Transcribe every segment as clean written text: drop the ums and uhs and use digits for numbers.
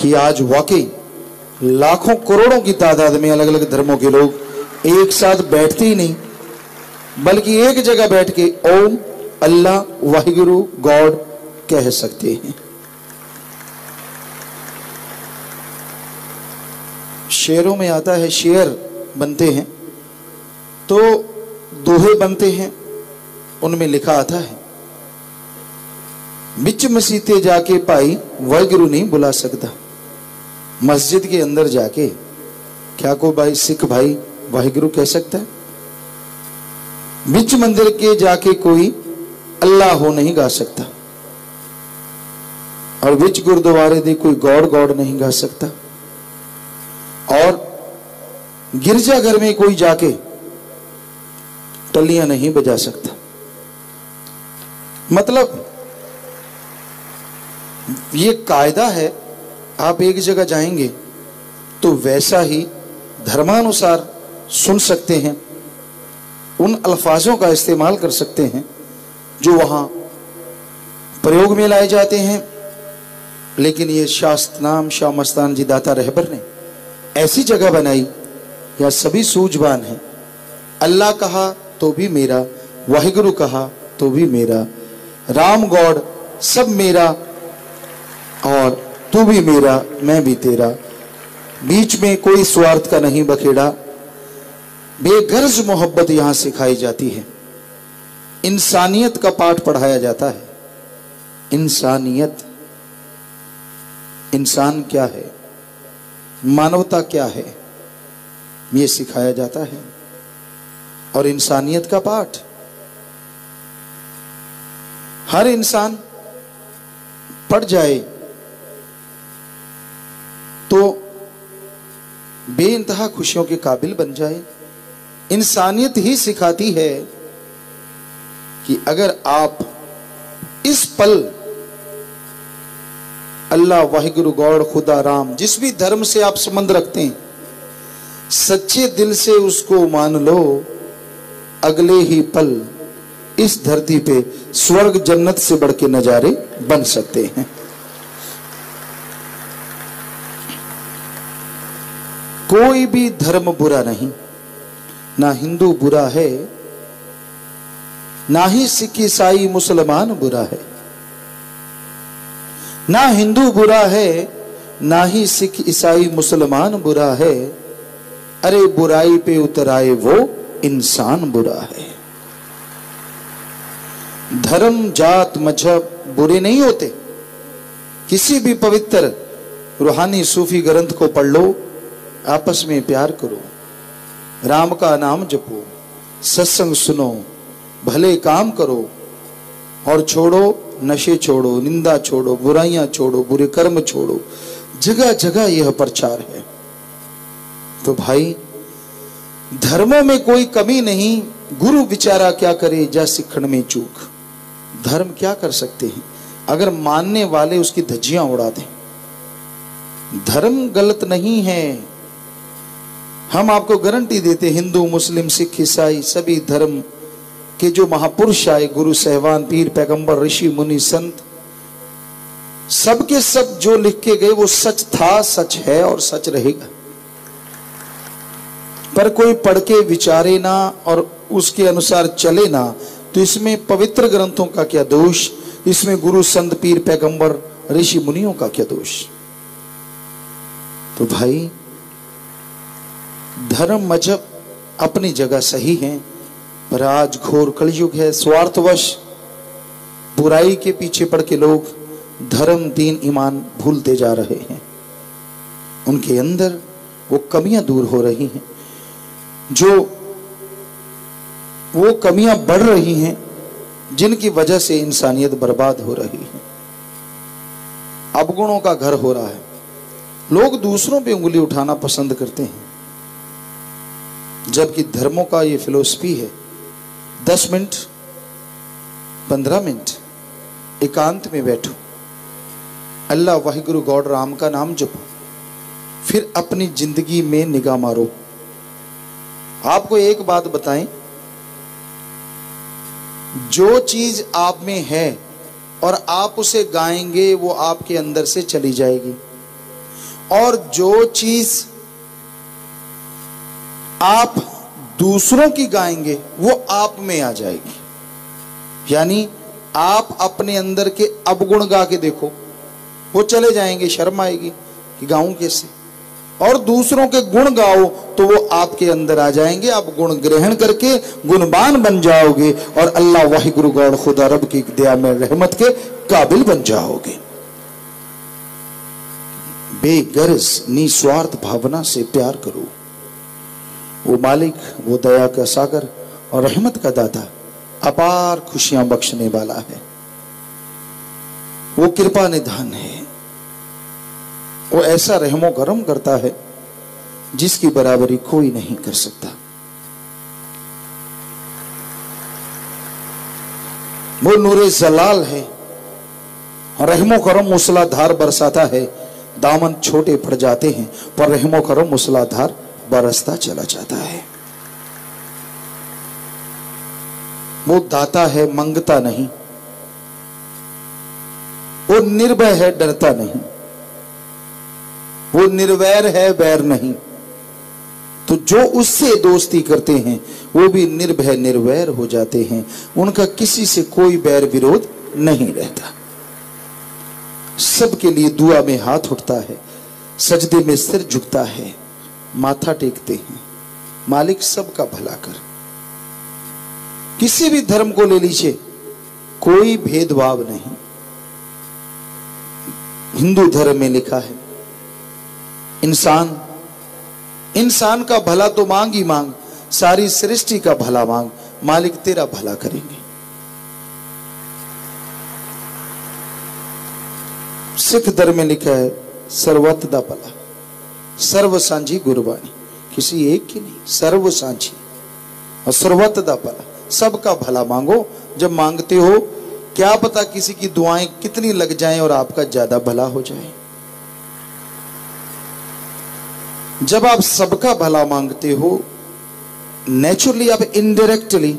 कि आज वाकई लाखों करोड़ों की तादाद में अलग अलग धर्मों के लोग एक साथ बैठते ही नहीं, बल्कि एक जगह बैठ के ओम, अल्लाह, वाहिगुरु, गॉड कह सकते हैं। शेरों में आता है, शेर बनते हैं तो दोहे बनते हैं, उनमें लिखा आता है, बिच मसीते जाके भाई वाहिगुरु नहीं बुला सकता। मस्जिद के अंदर जाके क्या कोई भाई सिख भाई वाहिगुरु कह सकता है? बिच मंदिर के जाके कोई अल्लाह हो नहीं गा सकता, और बिच गुरुद्वारे दे कोई गॉड गॉड नहीं गा सकता, और गिरजाघर में कोई जाके टलियां नहीं बजा सकता। मतलब ये कायदा है, आप एक जगह जाएंगे तो वैसा ही धर्मानुसार सुन सकते हैं, उन अल्फाजों का इस्तेमाल कर सकते हैं जो वहां प्रयोग में लाए जाते हैं। लेकिन ये शास्त्र नाम शाह मस्तान जी दाता रहबर ने ऐसी जगह बनाई, या सभी सूझबान है, अल्लाह कहा तो भी मेरा, वाहिगुरु कहा तो भी मेरा, राम गॉड सब मेरा, और तू भी मेरा मैं भी तेरा, बीच में कोई स्वार्थ का नहीं बखेड़ा। बेगर्ज मोहब्बत यहां सिखाई जाती है, इंसानियत का पाठ पढ़ाया जाता है। इंसानियत, इंसान क्या है, मानवता क्या है, यह सिखाया जाता है। और इंसानियत का पाठ हर इंसान पढ़ जाए तो बेइंतहा खुशियों के काबिल बन जाए। इंसानियत ही सिखाती है कि अगर आप इस पल अल्लाह, वाहिगुरु, गॉड, खुदा, राम, जिस भी धर्म से आप संबंध रखते हैं, सच्चे दिल से उसको मान लो, अगले ही पल इस धरती पे स्वर्ग जन्नत से बढ़ के नजारे बन सकते हैं। कोई भी धर्म बुरा नहीं, ना हिंदू बुरा है, ना ही सिख ईसाई मुसलमान बुरा है, ना हिंदू बुरा है, ना ही सिख ईसाई मुसलमान बुरा है। अरे बुराई पे उतर आए वो इंसान बुरा है। धर्म, जात, मजहब बुरे नहीं होते। किसी भी पवित्र रूहानी सूफी ग्रंथ को पढ़ लो, आपस में प्यार करो, राम का नाम जपो, सत्संग सुनो, भले काम करो, और छोड़ो नशे, छोड़ो निंदा, छोड़ो बुराइयां, छोड़ो बुरे कर्म छोड़ो। जगह जगह यह प्रचार है। तो भाई धर्मों में कोई कमी नहीं, गुरु विचारा क्या करे जा सिखण में चूक। धर्म क्या कर सकते हैं अगर मानने वाले उसकी धज्जियां उड़ा दें। धर्म गलत नहीं है, हम आपको गारंटी देते, हिंदू, मुस्लिम, सिख, ईसाई सभी धर्म के जो महापुरुष आए, गुरु साहिबान, पीर, पैगंबर, ऋषि, मुनि, संत, सब के सब जो लिख के गए वो सच था, सच है और सच रहेगा। पर कोई पढ़ के विचारे ना और उसके अनुसार चले ना, तो इसमें पवित्र ग्रंथों का क्या दोष, इसमें गुरु, संत, पीर, पैगंबर, ऋषि, मुनियों का क्या दोष। तो भाई धर्म, मजहब अपनी जगह सही है, पर आज घोर कलयुग है। स्वार्थवश बुराई के पीछे पड़ के लोग धर्म, दीन, ईमान भूलते जा रहे हैं। उनके अंदर वो कमियां दूर हो रही हैं, जो वो कमियां बढ़ रही हैं जिनकी वजह से इंसानियत बर्बाद हो रही है। अवगुणों का घर हो रहा है। लोग दूसरों पे उंगली उठाना पसंद करते हैं, जबकि धर्मों का ये फिलॉसफी है 10 मिनट 15 मिनट एकांत में बैठो, अल्लाह, वाहिगुरु, गॉड, राम का नाम जपो, फिर अपनी जिंदगी में निगाह मारो। आपको एक बात बताएं, जो चीज आप में है और आप उसे गाएंगे वो आपके अंदर से चली जाएगी। और जो चीज आप दूसरों की गाएंगे वो आप में आ जाएगी। यानी आप अपने अंदर के अवगुण गा के देखो, वो चले जाएंगे, शर्म आएगी कि गाऊं कैसे। और दूसरों के गुण गाओ तो वो आपके अंदर आ जाएंगे, आप गुण ग्रहण करके गुणवान बन जाओगे और अल्लाह वाहिगुरु गौर खुदा रब की दया में रहमत के काबिल बन जाओगे। बेगर्ज निस्वार्थ भावना से प्यार करो। वो मालिक, वो दया का सागर और रहमत का दाता, अपार खुशियां बख्शने वाला है। वो कृपा निधान है। वो ऐसा रहमो करम करता है जिसकी बराबरी कोई नहीं कर सकता। वो नूरे जलाल है, रहमो करम मूसलाधार बरसाता है। दामन छोटे पड़ जाते हैं पर रहमो करम मूसलाधार बरसता चला जाता है। वो दाता है, मंगता नहीं। वो निर्भय है, डरता नहीं। वो निर्वैर है, वैर नहीं। तो जो उससे दोस्ती करते हैं वो भी निर्भय निर्वैर हो जाते हैं। उनका किसी से कोई बैर विरोध नहीं रहता। सबके लिए दुआ में हाथ उठता है, सजदे में सिर झुकता है, माथा टेकते हैं। मालिक सबका भला कर। किसी भी धर्म को ले लीजिए, कोई भेदभाव नहीं। हिंदू धर्म में लिखा है इंसान का भला तो मांग ही मांग, सारी सृष्टि का भला मांग, मालिक तेरा भला करेंगे। सिख धर्म में लिखा है सर्वत दा भला, सर्व सांझी गुरबानी, किसी एक की नहीं, सर्व सांझी और सर्वत दा भला, सबका भला मांगो। जब मांगते हो क्या पता किसी की दुआएं कितनी लग जाएं और आपका ज्यादा भला हो जाए। जब आप सबका भला मांगते हो, नेचुरली आप इनडायरेक्टली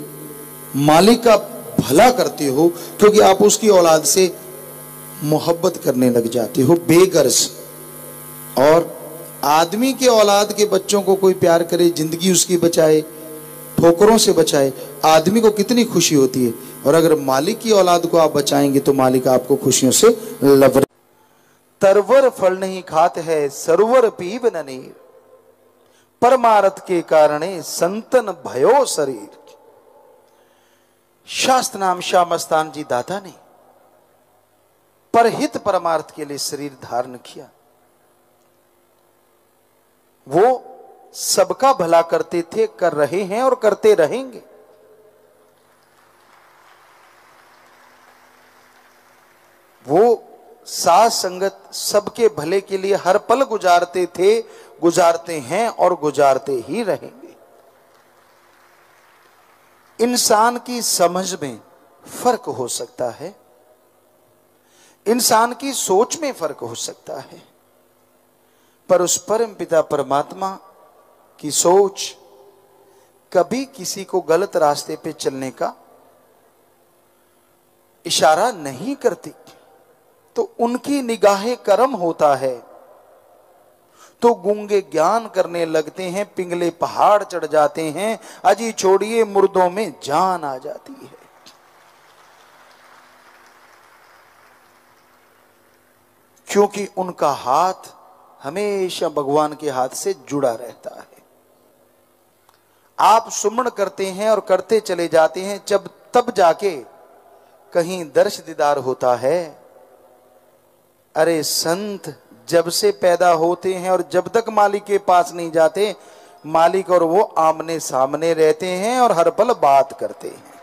मालिक का भला करते हो, क्योंकि आप उसकी औलाद से मोहब्बत करने लग जाते हो बेगर्ज। और आदमी के औलाद के बच्चों को कोई प्यार करे, जिंदगी उसकी बचाए, ठोकरों से बचाए, आदमी को कितनी खुशी होती है। और अगर मालिक की औलाद को आप बचाएंगे तो मालिक आपको खुशियों से लवर। तरवर फल नहीं खात है, सरोवर पीब न नीर, परमारथ के कारणे संतन भयो शरीर। शास्त्र नाम शाह मस्तान जी दाता ने परहित परमार्थ के लिए शरीर धारण किया। वो सबका भला करते थे, कर रहे हैं और करते रहेंगे। वो साथ संगत सबके भले के लिए हर पल गुजारते थे, गुजारते हैं और गुजारते ही रहेंगे। इंसान की समझ में फर्क हो सकता है, इंसान की सोच में फर्क हो सकता है, पर उस परम पिता परमात्मा की सोच कभी किसी को गलत रास्ते पे चलने का इशारा नहीं करती। तो उनकी निगाहे करम होता है तो गूंगे ज्ञान करने लगते हैं, पिंगले पहाड़ चढ़ जाते हैं, अजी छोड़िए मुर्दों में जान आ जाती है। क्योंकि उनका हाथ हमेशा भगवान के हाथ से जुड़ा रहता है। आप सुमन करते हैं और करते चले जाते हैं, जब तब जाके कहीं दर्श दीदार होता है। अरे संत जब से पैदा होते हैं और जब तक मालिक के पास नहीं जाते, मालिक और वो आमने सामने रहते हैं और हर पल बात करते हैं।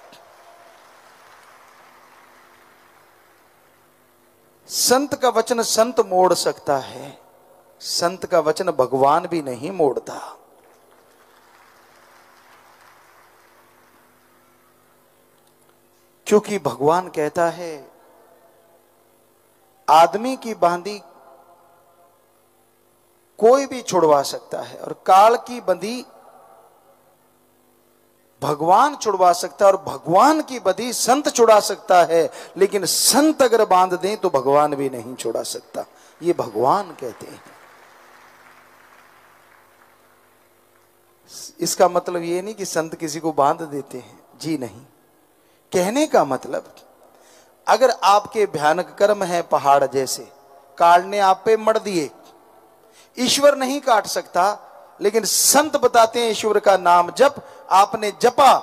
संत का वचन संत मोड़ सकता है, संत का वचन भगवान भी नहीं मोड़ता। क्योंकि भगवान कहता है आदमी की बांधी कोई भी छुड़वा सकता है और काल की बंधी भगवान छुड़वा सकता है, और भगवान की बंधी संत छुड़ा सकता है, लेकिन संत अगर बांध दें तो भगवान भी नहीं छुड़ा सकता। ये भगवान कहते हैं। इसका मतलब ये नहीं कि संत किसी को बांध देते हैं, जी नहीं। कहने का मतलब, अगर आपके भयानक कर्म है पहाड़ जैसे, काल ने आप पे मर दिए, ईश्वर नहीं काट सकता, लेकिन संत बताते हैं ईश्वर का नाम जब आपने जपा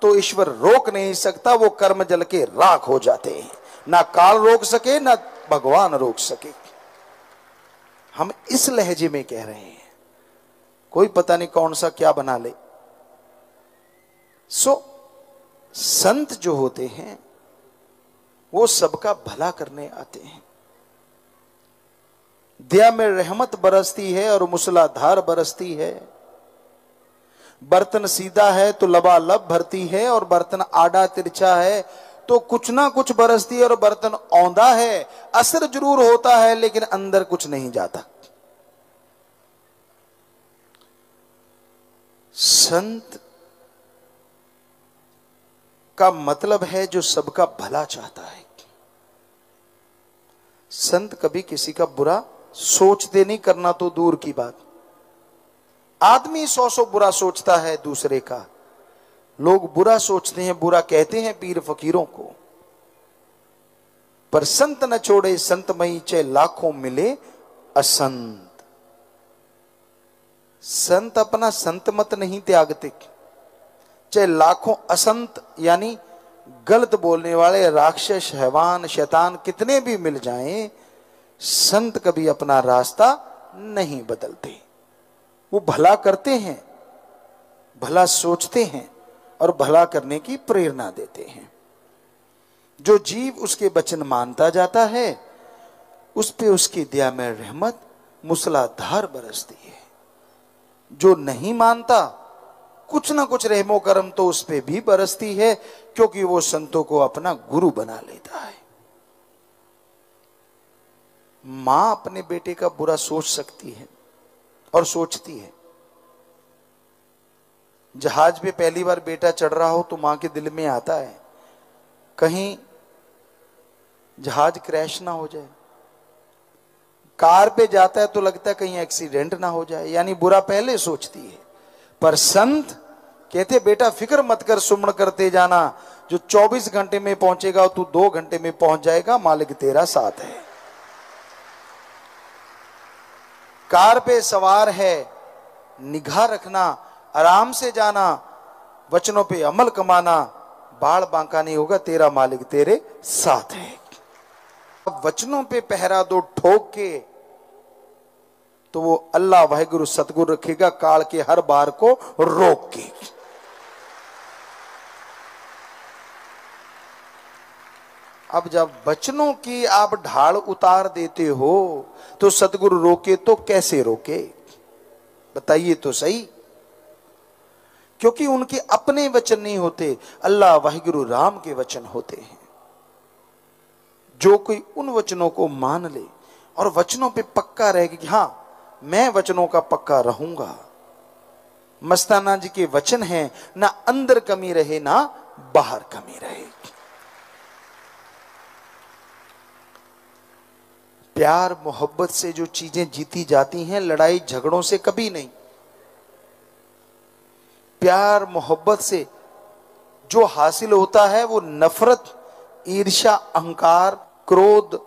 तो ईश्वर रोक नहीं सकता, वो कर्म जल के राख हो जाते हैं। ना काल रोक सके ना भगवान रोक सके। हम इस लहजे में कह रहे हैं, कोई पता नहीं कौन सा क्या बना ले। संत जो होते हैं वो सबका भला करने आते हैं। दया में रहमत बरसती है और मूसलाधार बरसती है। बर्तन सीधा है तो लबालब भरती है, और बर्तन आड़ा तिरछा है तो कुछ ना कुछ बरसती है। और बर्तन औंधा है, असर जरूर होता है लेकिन अंदर कुछ नहीं जाता। संत का मतलब है जो सबका भला चाहता है। संत कभी किसी का बुरा सोचते नहीं, करना तो दूर की बात। आदमी 100 बुरा सोचता है दूसरे का, लोग बुरा सोचते हैं, बुरा कहते हैं पीर फकीरों को, पर संत न छोड़े संतमयी चाहे लाखों मिले असंत। संत अपना संत मत नहीं त्यागते, चाहे लाखों असंत यानी गलत बोलने वाले राक्षस हैवान शैतान कितने भी मिल जाएं, संत कभी अपना रास्ता नहीं बदलते। वो भला करते हैं, भला सोचते हैं और भला करने की प्रेरणा देते हैं। जो जीव उसके वचन मानता जाता है उस पे उसकी दया में रहमत मूसलाधार बरसती है। जो नहीं मानता कुछ ना कुछ रहमो करम तो उस पे भी बरसती है, क्योंकि वो संतों को अपना गुरु बना लेता है। मां अपने बेटे का बुरा सोच सकती है और सोचती है। जहाज पे पहली बार बेटा चढ़ रहा हो तो मां के दिल में आता है कहीं जहाज क्रैश ना हो जाए। कार पे जाता है तो लगता है कहीं एक्सीडेंट ना हो जाए, यानी बुरा पहले सोचती है। पर संत कहते बेटा फिक्र मत कर, सुमण करते जाना, जो 24 घंटे में पहुंचेगा तू 2 घंटे में पहुंच जाएगा, मालिक तेरा साथ है। कार पे सवार है, निगाह रखना, आराम से जाना, वचनों पे अमल कमाना, बाल बांका नहीं होगा, तेरा मालिक तेरे साथ है। वचनों पे पहरा दो ठोक के तो वो अल्लाह वाहिगुरु सतगुरु रखेगा काल के हर बार को रोक के। अब जब वचनों की आप ढाल उतार देते हो तो सतगुरु रोके तो कैसे रोके, बताइए तो सही। क्योंकि उनके अपने वचन नहीं होते, अल्लाह वाहिगुरु राम के वचन होते हैं। जो कोई उन वचनों को मान ले और वचनों पे पक्का रहेगा कि हाँ मैं वचनों का पक्का रहूंगा। मस्ताना जी के वचन हैं, ना अंदर कमी रहे ना बाहर कमी रहे। प्यार मोहब्बत से जो चीजें जीती जाती हैं, लड़ाई झगड़ों से कभी नहीं। प्यार मोहब्बत से जो हासिल होता है वो नफरत, ईर्ष्या, अहंकार, क्रोध,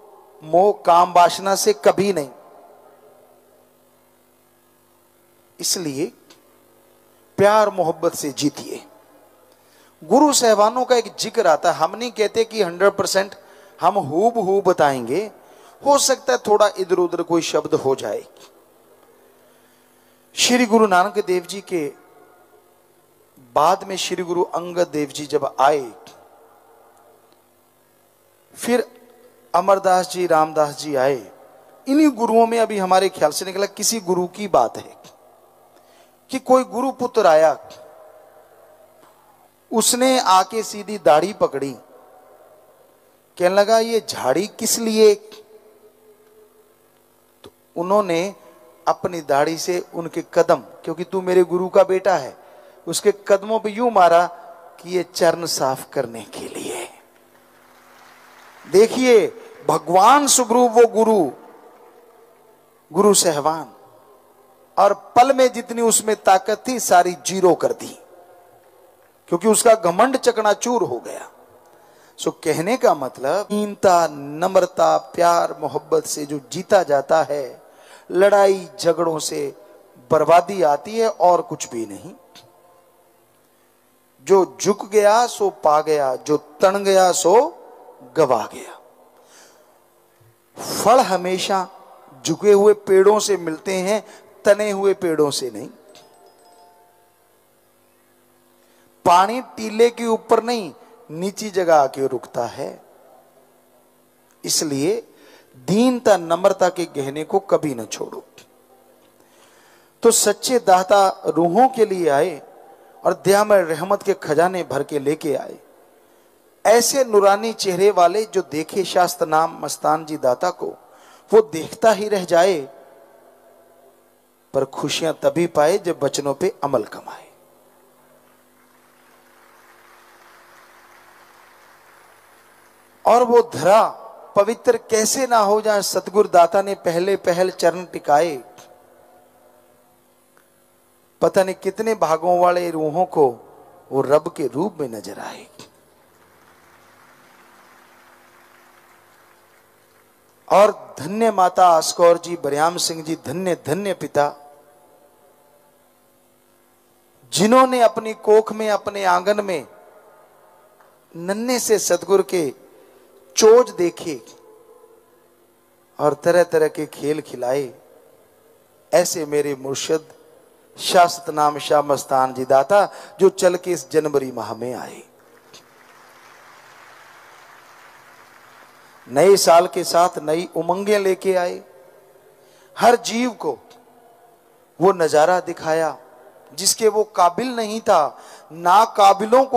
मोह, काम वासना से कभी नहीं। इसलिए प्यार मोहब्बत से जीतिए। गुरु साहबानों का एक जिक्र आता है, हम नहीं कहते कि 100% हम हूबहू बताएंगे, हो सकता है थोड़ा इधर उधर कोई शब्द हो जाए। श्री गुरु नानक देव जी के बाद में श्री गुरु अंगद देव जी जब आए, फिर अमरदास जी, रामदास जी आए। इन्हीं गुरुओं में अभी हमारे ख्याल से निकला किसी गुरु की बात है कि कोई गुरु पुत्र आया, उसने आके सीधी दाढ़ी पकड़ी, कहने लगा ये झाड़ी किस लिए। तो उन्होंने अपनी दाढ़ी से उनके कदम, क्योंकि तू मेरे गुरु का बेटा है, उसके कदमों पे यूं मारा कि ये चरण साफ करने के लिए। देखिए भगवान स्वरूप वो गुरु, गुरु साहबान और पल में जितनी उसमें ताकत थी सारी जीरो कर दी, क्योंकि उसका घमंड चकनाचूर हो गया। सो कहने का मतलब दीनता, नम्रता, प्यार, मोहब्बत से जो जीता जाता है, लड़ाई झगड़ों से बर्बादी आती है और कुछ भी नहीं। जो झुक गया सो पा गया, जो तन गया सो गवा गया। फल हमेशा झुके हुए पेड़ों से मिलते हैं, तने हुए पेड़ों से नहीं। पानी टीले के ऊपर नहीं, नीची जगह आके रुकता है। इसलिए दीनता, नम्रता के गहने को कभी न छोड़ो। तो सच्चे दाता रूहों के लिए आए और दया में रहमत के खजाने भर के लेके आए। ऐसे नूरानी चेहरे वाले जो देखे शास्त्र नाम मस्तान जी दाता को, वो देखता ही रह जाए, पर खुशियां तभी पाए जब वचनों पे अमल कमाए। और वो धरा पवित्र कैसे ना हो जाए, सतगुरु दाता ने पहले पहल चरण टिकाए। पता नहीं कितने भागों वाले रूहों को वो रब के रूप में नजर आए। और धन्य माता आस्कौर जी, बरियाम सिंह जी, धन्य धन्य पिता, जिन्होंने अपनी कोख में, अपने आंगन में नन्हे से सतगुरु के चोज देखे और तरह तरह के खेल खिलाए। ऐसे मेरे मुर्शिद शास्त्र नाम शाह मस्तान जी दाता, जो चल के इस जनवरी माह में आए, नए साल के साथ नई उमंगें लेके आए। हर जीव को वो नजारा दिखाया जिसके वो काबिल नहीं था, ना काबिलों को